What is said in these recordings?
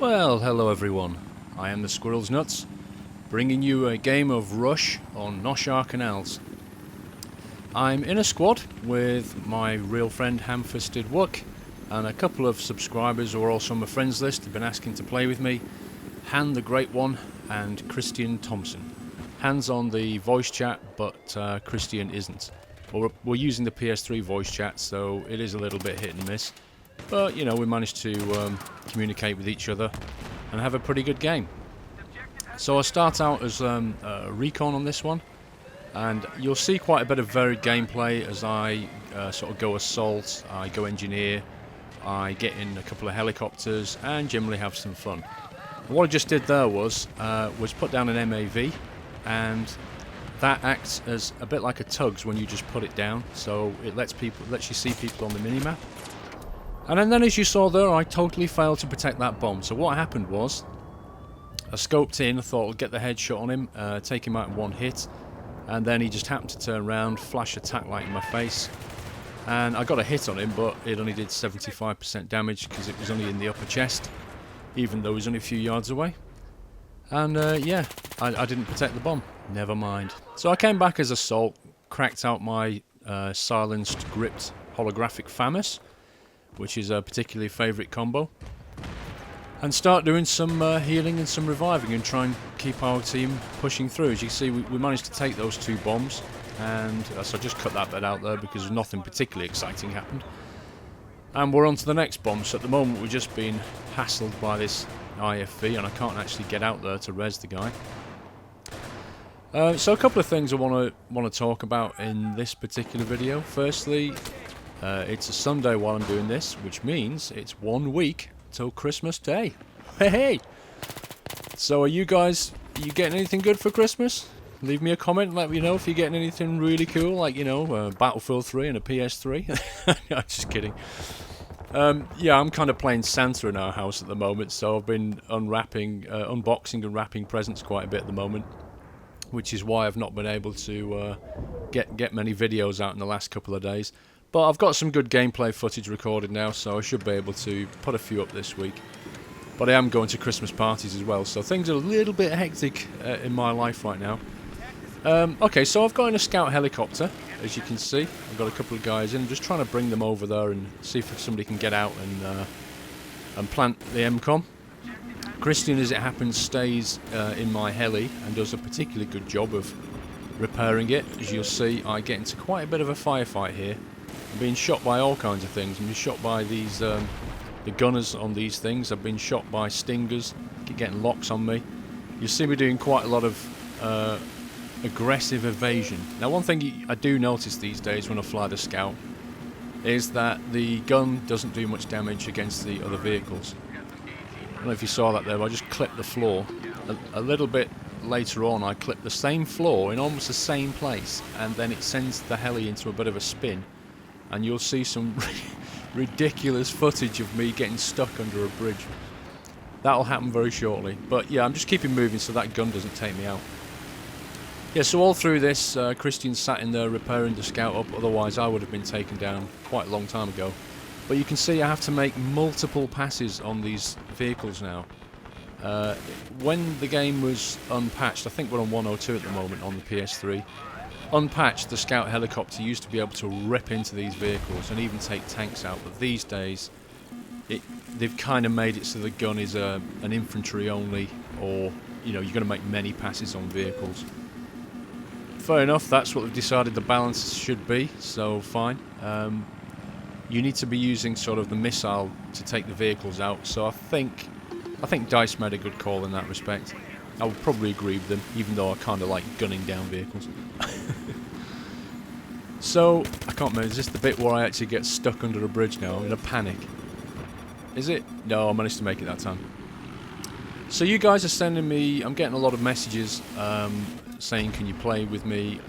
Well, hello everyone. I am the Squirrel's Nuts, bringing you a game of Rush on Noshahr Canals. I'm in a squad with my real friend Ham-Fisted Wook and a couple of subscribers who are also on my friends list have been asking to play with me, Han the Great One and Christian Thompson. Han's on the voice chat, but Christian isn't. We're using the PS3 voice chat, so it is a little bit hit and miss. But, you know, we managed to communicate with each other and have a pretty good game. So I'll start out as a recon on this one. And you'll see quite a bit of varied gameplay as I sort of go assault, I go engineer, I get in a couple of helicopters and generally have some fun. And what I just did there was put down an MAV, and that acts as a bit like a tugs when you just put it down, so it lets you see people on the minimap. And then as you saw there, I totally failed to protect that bomb. So what happened was, I scoped in, I thought I'd get the headshot on him, take him out in one hit, and then he just happened to turn around, flash a tac light in my face, and I got a hit on him, but it only did 75% damage because it was only in the upper chest, even though he was only a few yards away. And yeah, I didn't protect the bomb. Never mind. So I came back as assault, cracked out my silenced, gripped holographic FAMAS, which is a particularly favourite combo, and start doing some healing and some reviving and try and keep our team pushing through. As you can see, we managed to take those two bombs, and so I just cut that bit out there because nothing particularly exciting happened. And we're on to the next bomb. So at the moment we're just being hassled by this IFV, and I can't actually get out there to res the guy. So a couple of things I want to talk about in this particular video. Firstly, it's a Sunday while I'm doing this, which means it's 1 week till Christmas Day. Hey! So are you getting anything good for Christmas? Leave me a comment and let me know if you're getting anything really cool, like, you know, Battlefield 3 and a PS3. No, just kidding. Yeah, I'm kind of playing Santa in our house at the moment, so I've been unboxing and wrapping presents quite a bit at the moment, which is why I've not been able to get many videos out in the last couple of days. But I've got some good gameplay footage recorded now, so I should be able to put a few up this week. But I am going to Christmas parties as well, so things are a little bit hectic in my life right now. Okay, so I've got in a scout helicopter, as you can see. I've got a couple of guys in, just trying to bring them over there and see if somebody can get out and plant the MCOM. Christian, as it happens, stays in my heli and does a particularly good job of repairing it. As you'll see, I get into quite a bit of a firefight here. I'm being shot by all kinds of things. I'm being shot by these, the gunners on these things. I've been shot by stingers, keep getting locks on me. You see me doing quite a lot of aggressive evasion. Now, one thing I do notice these days when I fly the Scout is that the gun doesn't do much damage against the other vehicles. I don't know if you saw that there, but I just clipped the floor. A little bit later on, I clipped the same floor in almost the same place, and then it sends the heli into a bit of a spin. And you'll see some ridiculous footage of me getting stuck under a bridge. That'll happen very shortly. But yeah, I'm just keeping moving so that gun doesn't take me out. Yeah, so all through this, Christian sat in there repairing the Scout up, otherwise I would have been taken down quite a long time ago. But you can see I have to make multiple passes on these vehicles now. When the game was unpatched, I think we're on 102 at the moment on the PS3. Unpatched, the Scout helicopter used to be able to rip into these vehicles and even take tanks out, but these days they've kind of made it so the gun is an infantry only, or you know, you're going to make many passes on vehicles. Fair enough, that's what they've decided the balance should be, so fine. You need to be using sort of the missile to take the vehicles out, so I think DICE made a good call in that respect. I would probably agree with them, even though I kind of like gunning down vehicles. So, I can't remember, is this the bit where I actually get stuck under a bridge now? I'm in a panic. Is it? No, I managed to make it that time. So you guys are sending me, I'm getting a lot of messages saying, can you play with me?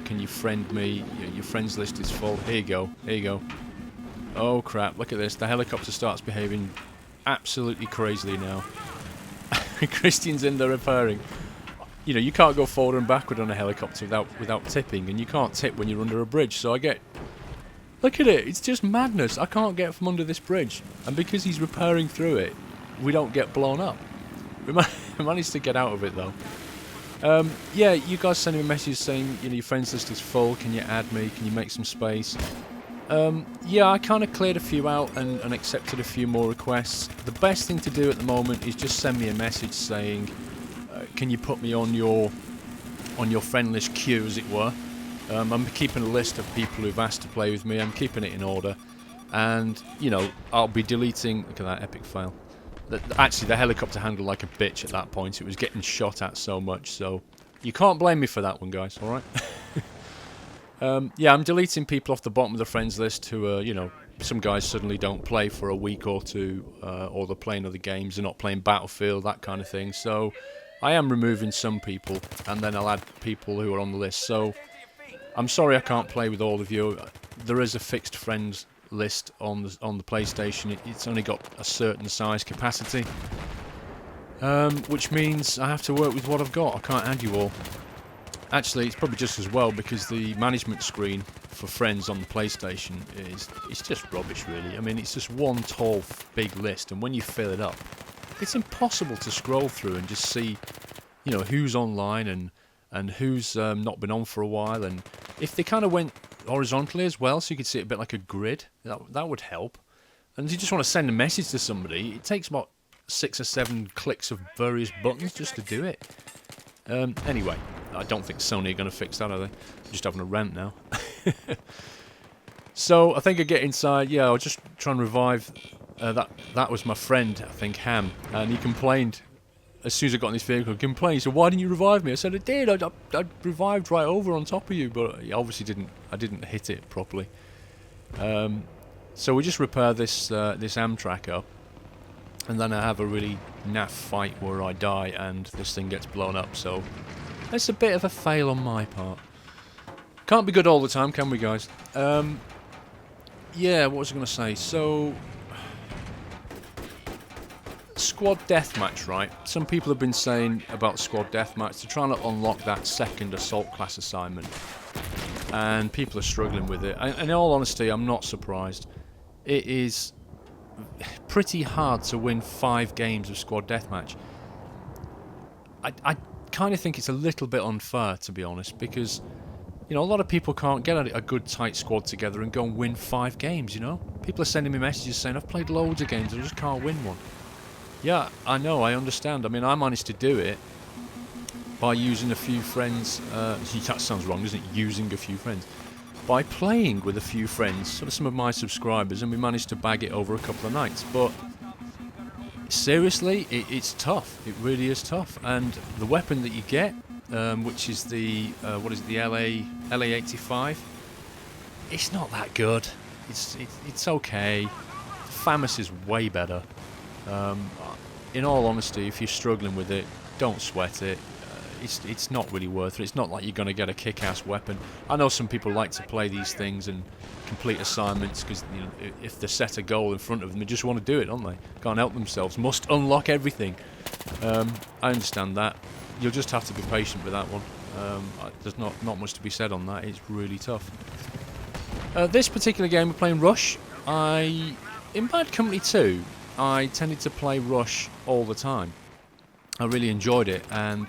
Can you friend me? Your friends list is full. Here you go, here you go. Oh crap, look at this. The helicopter starts behaving absolutely crazily now. Christian's in there repairing. You know, you can't go forward and backward on a helicopter without tipping, and you can't tip when you're under a bridge, so I get... Look at it, it's just madness. I can't get from under this bridge, and because he's repairing through it, we don't get blown up. We managed to get out of it though. Yeah, you guys sending me a message saying, you know, your friends list is full, can you add me, can you make some space? Yeah, I kind of cleared a few out and accepted a few more requests. The best thing to do at the moment is just send me a message saying, can you put me on your friend list queue, as it were. I'm keeping a list of people who've asked to play with me. I'm keeping it in order. And, you know, I'll be deleting... Look at that epic fail. Actually, the helicopter handled like a bitch at that point. It was getting shot at so much, so... You can't blame me for that one, guys, alright? Yeah, I'm deleting people off the bottom of the friends list who, you know, some guys suddenly don't play for a week or two, or they're playing other games, they're not playing Battlefield, that kind of thing. So, I am removing some people, and then I'll add people who are on the list. So, I'm sorry I can't play with all of you. There is a fixed friends list on the PlayStation. It's only got a certain size capacity, which means I have to work with what I've got. I can't add you all. Actually, it's probably just as well, because the management screen for friends on the PlayStation it's just rubbish, really. I mean, it's just one tall, big list, and when you fill it up, it's impossible to scroll through and just see, you know, who's online and who's not been on for a while. And if they kind of went horizontally as well, so you could see it a bit like a grid, that would help. And if you just want to send a message to somebody, it takes about 6 or 7 clicks of various buttons just to do it. Anyway, I don't think Sony are going to fix that, are they? I'm just having a rant now. So, I think I get inside. Yeah, I was just trying to revive... that was my friend, I think, Ham. And he complained, as soon as I got in this vehicle, he complained. He said, why didn't you revive me? I said, I did. I revived right over on top of you, but I obviously didn't. I didn't hit it properly. So we just repair this Amtrak up. And then I have a really naff fight where I die and this thing gets blown up. So it's a bit of a fail on my part. Can't be good all the time, can we, guys? Yeah, what was I going to say? So, squad deathmatch, right? Some people have been saying about squad deathmatch, they're trying to unlock that second assault class assignment. And people are struggling with it. And in all honesty, I'm not surprised. It is pretty hard to win 5 games of squad deathmatch. I kind of think it's a little bit unfair, to be honest, because, you know, a lot of people can't get a good tight squad together and go and win 5 games, you know? People are sending me messages saying, I've played loads of games, I just can't win one. Yeah, I know, I understand. I mean, I managed to do it by using a few friends. That sounds wrong, isn't it? Using a few friends. By playing with a few friends, sort of some of my subscribers, and we managed to bag it over a couple of nights. But seriously, it's tough. It really is tough. And the weapon that you get, which is the what is it, the LA85, it's not that good. It's okay. FAMAS is way better. In all honesty, if you're struggling with it, don't sweat it. It's not really worth it. It's not like you're going to get a kick-ass weapon. I know some people like to play these things and complete assignments because, you know, if they set a goal in front of them, they just want to do it, don't they? Can't help themselves. Must unlock everything. I understand that. You'll just have to be patient with that one. There's not much to be said on that. It's really tough. This particular game, we're playing Rush. In Bad Company 2, I tended to play Rush all the time. I really enjoyed it, and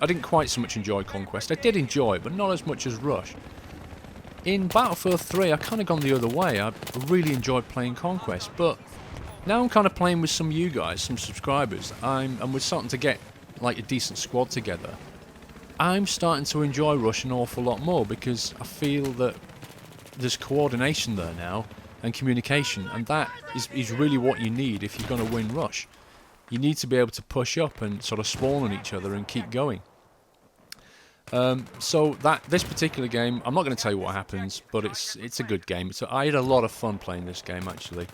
I didn't quite so much enjoy Conquest. I did enjoy it, but not as much as Rush. In Battlefield 3, I kind of gone the other way. I really enjoyed playing Conquest, but now I'm kind of playing with some of you guys, some subscribers, and we're starting to get like a decent squad together. I'm starting to enjoy Rush an awful lot more because I feel that there's coordination there now and communication, and that is really what you need if you're going to win Rush. You need to be able to push up and sort of spawn on each other and keep going. So this particular game, I'm not going to tell you what happens, but it's a good game. I had a lot of fun playing this game, actually.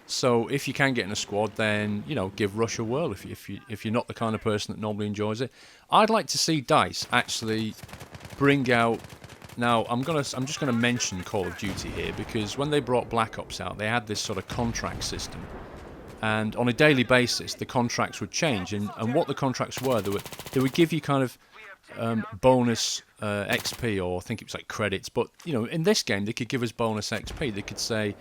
So if you can get in a squad, then, you know, give Rush a whirl if you're not the kind of person that normally enjoys it. I'd like to see DICE actually bring out... Now, I'm just going to mention Call of Duty here, because when they brought Black Ops out, they had this sort of contract system. And on a daily basis, the contracts would change. And what the contracts were, they would give you kind of bonus XP, or I think it was like credits. But, you know, in this game, they could give us bonus XP. They could say,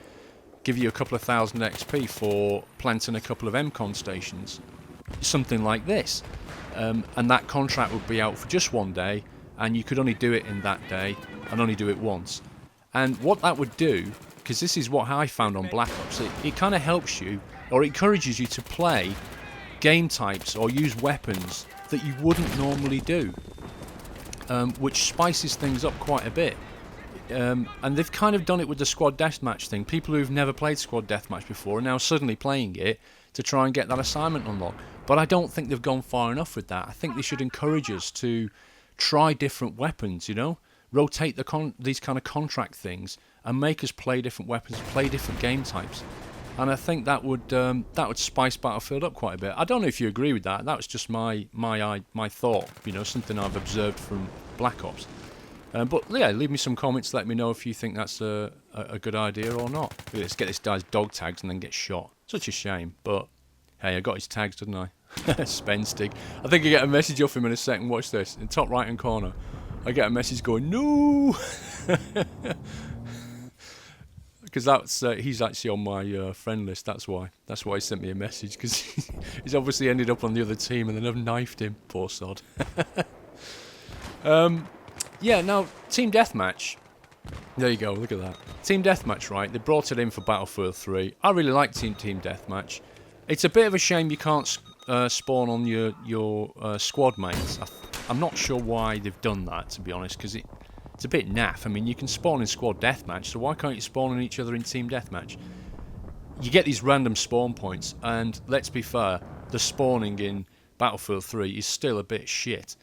give you a couple of thousand XP for planting a couple of MCON stations. Something like this. And that contract would be out for just one day, and you could only do it in that day, and only do it once. And what that would do, because this is what I found on Black Ops, it kind of helps you, or encourages you to play game types or use weapons that you wouldn't normally do, which spices things up quite a bit. And they've kind of done it with the squad deathmatch thing. People who've never played squad deathmatch before are now suddenly playing it to try and get that assignment unlocked. But I don't think they've gone far enough with that. I think they should encourage us to try different weapons, you know? Rotate these kind of contract things and make us play different weapons, play different game types. And I think that would spice Battlefield up quite a bit. I don't know if you agree with that. That was just my thought, you know, something I've observed from Black Ops. But yeah, leave me some comments. Let me know if you think that's a good idea or not. Let's get this guy's dog tags and then get shot. Such a shame. But hey, I got his tags, didn't I? Spenstig. I think I get a message off him in a second. Watch this. In the top right hand corner, I get a message going, no! Because that's he's actually on my friend list. That's why he sent me a message, because he's obviously ended up on the other team and then I've knifed him. Poor sod. Yeah, now, Team Deathmatch. There you go, look at that. Team Deathmatch, right? They brought it in for Battlefield 3. I really like Team Deathmatch. It's a bit of a shame you can't spawn on your squad mates. I'm not sure why they've done that, to be honest, because it's a bit naff. I mean, you can spawn in squad deathmatch, so why can't you spawn on each other in team deathmatch? You get these random spawn points, and let's be fair, the spawning in Battlefield 3 is still a bit shit.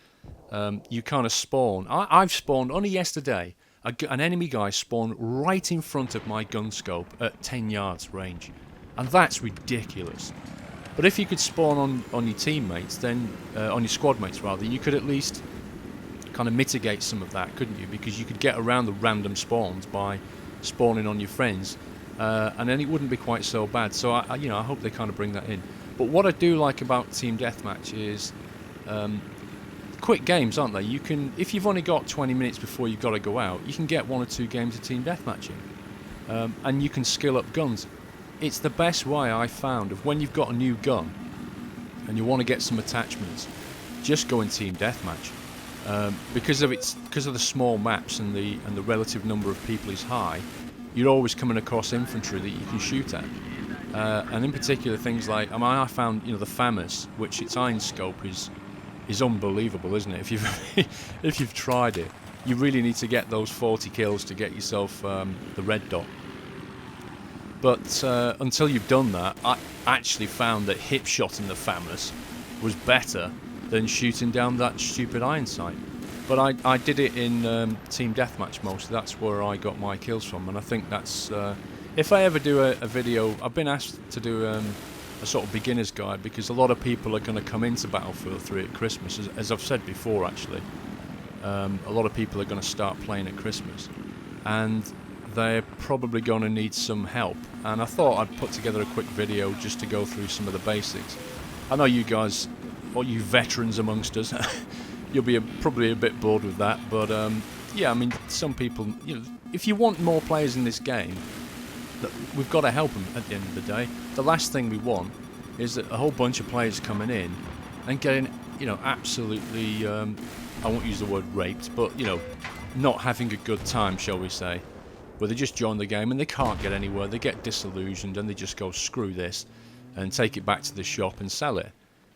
You kind of spawn. I've spawned, only yesterday, an enemy guy spawned right in front of my gun scope at 10 yards range. And that's ridiculous. But if you could spawn on your teammates, then on your squad mates rather, you could at least kind of mitigate some of that, couldn't you? Because you could get around the random spawns by spawning on your friends, and then it wouldn't be quite so bad. So I hope they kind of bring that in. But what I do like about Team Deathmatch is quick games, aren't they? You can, if you've only got 20 minutes before you've got to go out, you can get 1 or 2 games of Team Deathmatching, and you can skill up guns. It's the best way I found of when you've got a new gun and you want to get some attachments, just go in Team Deathmatch. Because of the small maps and the relative number of people is high, you're always coming across infantry that you can shoot at. And in particular things like, I found, the FAMAS, which its iron scope is unbelievable, isn't it? If you've tried it, you really need to get those 40 kills to get yourself the red dot. But until you've done that, I actually found that hip shot in the FAMAS was better than shooting down that stupid iron sight. But I did it in Team Deathmatch mostly. That's where I got my kills from, and I think that's... if I ever do a video, I've been asked to do a sort of beginner's guide, because a lot of people are going to come into Battlefield 3 at Christmas, as I've said before actually. A lot of people are going to start playing at Christmas, and they're probably going to need some help, and I thought I'd put together a quick video just to go through some of the basics. I know you guys, or you veterans amongst us, you'll be probably a bit bored with that, but yeah, I mean, some people, if you want more players in this game, we've got to help them at the end of the day. The last thing we want is that a whole bunch of players coming in and getting, absolutely, I won't use the word raped, but, not having a good time, shall we say, where they just join the game and they can't get anywhere, they get disillusioned and they just go, screw this, and take it back to the shop and sell it.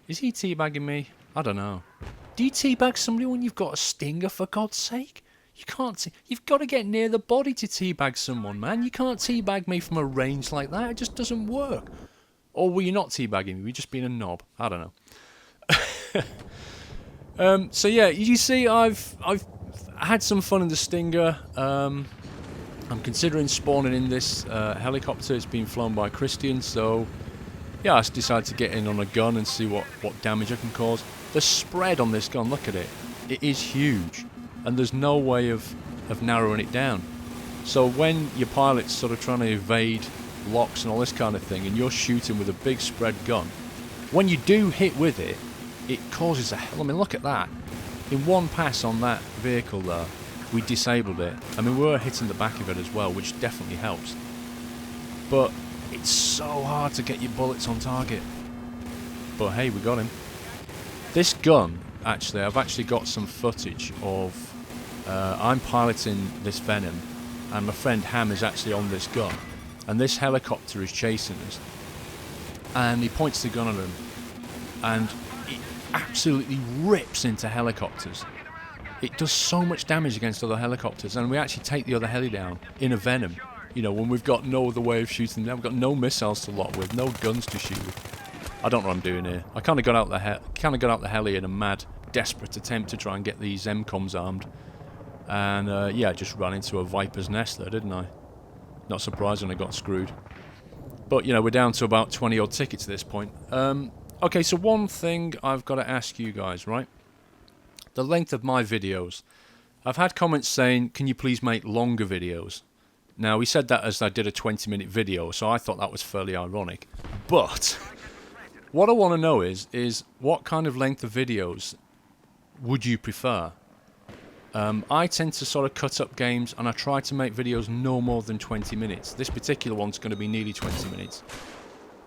Is he teabagging me? I don't know. Do you teabag somebody when you've got a stinger, for God's sake? You can't. You've got to get near the body to teabag someone, man. You can't teabag me from a range like that. It just doesn't work. Or were you not teabagging me? Were you just being a knob? I don't know. So yeah, you see, I've had some fun in the stinger. I'm considering spawning in this helicopter. It's being flown by Christian, so yeah, I decided to get in on a gun and see what damage I can cause. The spread on this gun, look at it. It is huge, and there's no way of narrowing it down. So when your pilot's sort of trying to evade locks and all this kind of thing, and you're shooting with a big spread gun, when you do hit with it, it causes a hell. I mean, look at that. In one pass on that vehicle there, we disabled it. I mean, we were hitting the back of it as well, which definitely helps. but it's so hard to get your bullets on target. But hey, we got him. This gun, actually, I've actually got some footage of. I'm piloting this Venom, and my friend Ham is actually on this gun, and this helicopter is chasing us, and he points the gun at him, and it absolutely rips into helicopters. It does so much damage against other helicopters, and we actually take the other heli down in a Venom. You know, when we've got no other way of shooting them, we've got no missiles to lock with, no guns to shoot with. I don't know what I'm doing here. I kind of got out the heli in a mad, desperate attempt to try and get these MCOMs armed, and yeah, I just ran into a viper's nest there, didn't I? Not surprised when I got screwed. But you know, we're down to about 20 odd tickets at this point. Okay, so one thing I've got to ask you guys, right? The length of my videos. I've had comments saying, can you please make longer videos? Now, he said that as I did a 20-minute video, so I thought that was fairly ironic. But what I want to know is what kind of length of videos would you prefer? I tend to sort of cut up games, and I try to make videos no more than 20 minutes. This particular one's going to be nearly 20 minutes.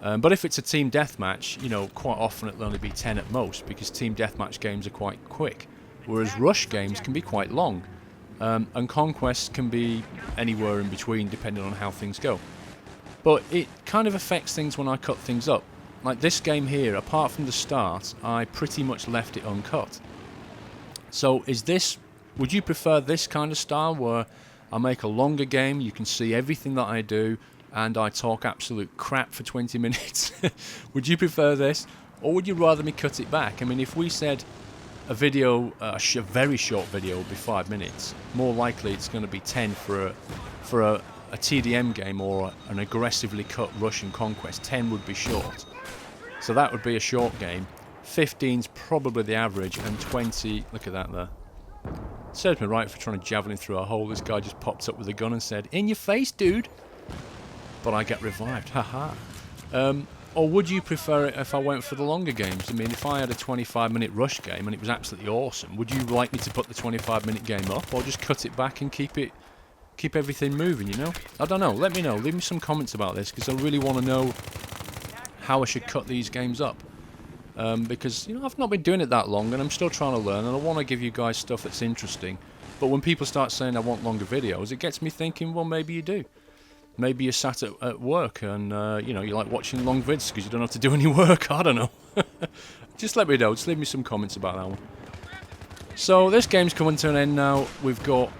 But if it's a team deathmatch, you know, quite often it'll only be 10 at most, because team deathmatch games are quite quick, whereas rush games can be quite long, and conquests can be anywhere in between depending on how things go. But it kind of affects things when I cut things up. Like this game here, apart from the start, I pretty much left it uncut. So would you prefer this kind of style where I make a longer game, you can see everything that I do, and I talk absolute crap for 20 minutes? Would you prefer this, or would you rather me cut it back? I mean, if we said a video, a very short video would be 5 minutes, more likely it's going to be 10 for a TDM game or an aggressively cut Russian conquest. 10 would be short, so that would be a short game. 15's probably the average, and 20, look at that there. Serves me right for trying to javelin through a hole. This guy just popped up with a gun and said, "In your face, dude." But I get revived, haha. Or would you prefer it if I went for the longer games? I mean, if I had a 25-minute rush game and it was absolutely awesome, would you like me to put the 25-minute game up, or just cut it back and keep everything moving, you know? I don't know, let me know, leave me some comments about this, because I really want to know how I should cut these games up. Because, you know, I've not been doing it that long, and I'm still trying to learn, and I want to give you guys stuff that's interesting. But when people start saying I want longer videos, it gets me thinking, well, maybe you do. Maybe you're sat at work and, you know, you like watching long vids because you don't have to do any work. I don't know. Just let me know. Just leave me some comments about that one. So this game's coming to an end now. We've got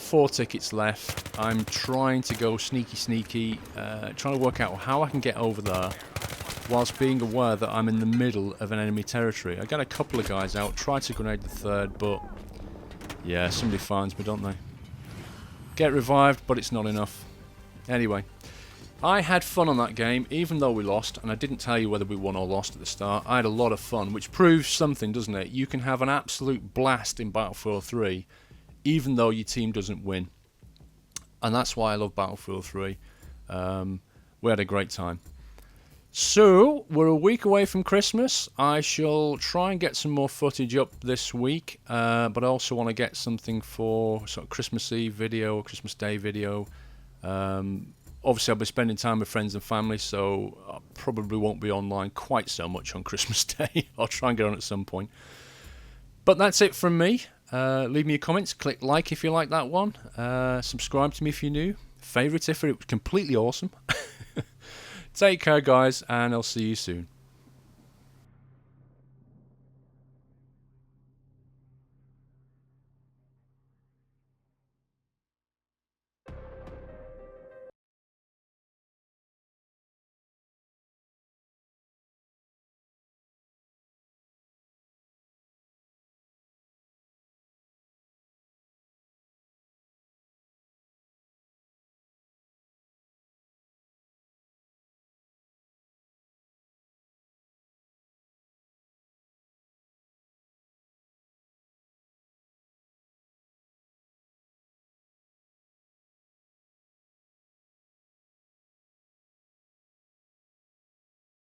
4 tickets left. I'm trying to go sneaky, trying to work out how I can get over there whilst being aware that I'm in the middle of an enemy territory. I got a couple of guys out, try to grenade the third, but yeah, somebody finds me, don't they? Get revived, but it's not enough. Anyway, I had fun on that game, even though we lost, and I didn't tell you whether we won or lost at the start. I had a lot of fun, which proves something, doesn't it? You can have an absolute blast in Battlefield 3, even though your team doesn't win. And that's why I love Battlefield 3. We had a great time. So, we're a week away from Christmas. I shall try and get some more footage up this week, but I also want to get something for sort of Christmas Eve video, Christmas Day video. Obviously I'll be spending time with friends and family, so I probably won't be online quite so much on Christmas Day. I'll try and get on at some point. But that's it from me. Leave me your comments, click like if you like that one, subscribe to me if you're new, favourite if it was completely awesome. Take care guys, and I'll see you soon.